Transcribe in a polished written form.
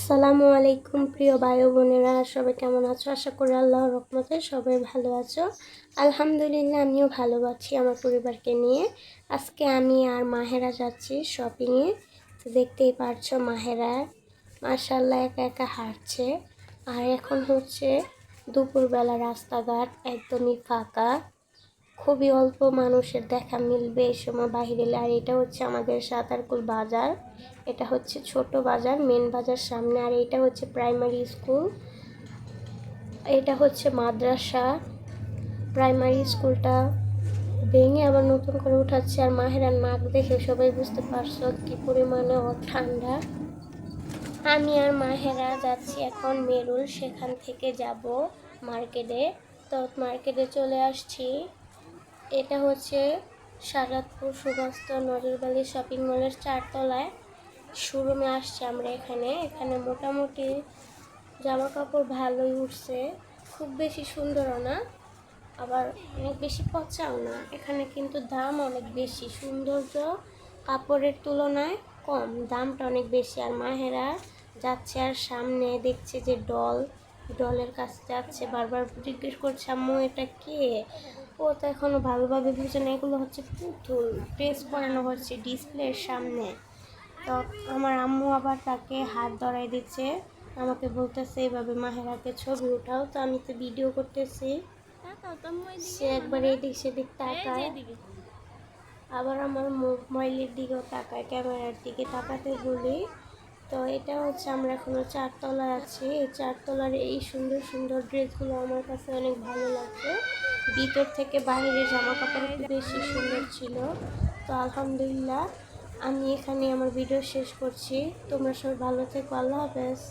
আসসালামু আলাইকুম প্রিয় ভাই বোনেরা, সবাই কেমন আছো? আশা করি আল্লাহর রহমতে সবাই ভালো আছো। আলহামদুলিল্লাহ, আমিও ভালো আছি আমার পরিবারকে নিয়ে। আজকে আমি আর মাহেরা যাচ্ছি শপিংয়ে। তো দেখতেই পারছো মাহেরা মাশাআল্লাহ একা একা হাঁটছে। আর এখন হচ্ছে দুপুরবেলা, রাস্তাঘাট একদমই ফাঁকা, খুবই অল্প মানুষের দেখা মিলবে এই সময় বাইরে। আর এটা হচ্ছে আমাদের সাতারকুল বাজার, এটা হচ্ছে ছোট বাজার, মেন বাজার সামনে। আর এটা হচ্ছে প্রাইমারি স্কুল, এটা হচ্ছে মাদ্রাসা। প্রাইমারি স্কুলটা ভেঙে আবার নতুন করে উঠাচ্ছে। আর মাহেরার নাক দেখে সবাই বুঝতে পারছো কি পরিমাণে ঠান্ডা। আমি আর মাহেরা যাচ্ছি এখন মেরুল, সেখান থেকে যাব মার্কেটে। তো মার্কেটে চলে আসছি। এটা হচ্ছে সাজাদপুর সুবাস্ত নজরবালি শপিং মলের 4 তলায় শোরুমে আসছি আমরা। এখানে মোটামুটি জামা কাপড় ভালোই উঠছে, খুব বেশি সুন্দরও না, আবার অনেক বেশি পচাও না। এখানে কিন্তু দাম অনেক বেশি, সৌন্দর্য কাপড়ের তুলনায় কম, দামটা অনেক বেশি। আর মাহেরা যাচ্ছে আর সামনে দেখছে যে ডলের কাছে যাচ্ছে, বারবার জিজ্ঞেস করছে আম্মু এটা কে। ও তো এখনো ভালোভাবে বুঝে না, এগুলো হচ্ছে পুতুল, প্রেস করানো হচ্ছে ডিসপ্লের সামনে। তো আমার আম্মু আবার তাকে হাত ধরাই দিচ্ছে, আমাকে বলতেছে এইভাবে মাহেরাকে ছবি উঠাও। তো আমি তো ভিডিও করতেছি, সে একবার এদিক সেদিক তাকায়, আবার আমার মোবাইলের দিকেও তাকায়, ক্যামেরার দিকে তাকাতে বলি। তো এটা হচ্ছে আমরা এখনো 4 তলায় আছি। এই 4 তলার এই সুন্দর সুন্দর ড্রেসগুলো আমার কাছে অনেক ভালো লাগছে, ভিতর থেকে বাইরের জামা কাপড় একটু বেশি সুন্দর ছিল। তো আলহামদুলিল্লাহ, আমি এখানে আমার ভিডিও শেষ করছি। তোমরা সবাই ভালো থেকো, আল্লাহ হাফেজ।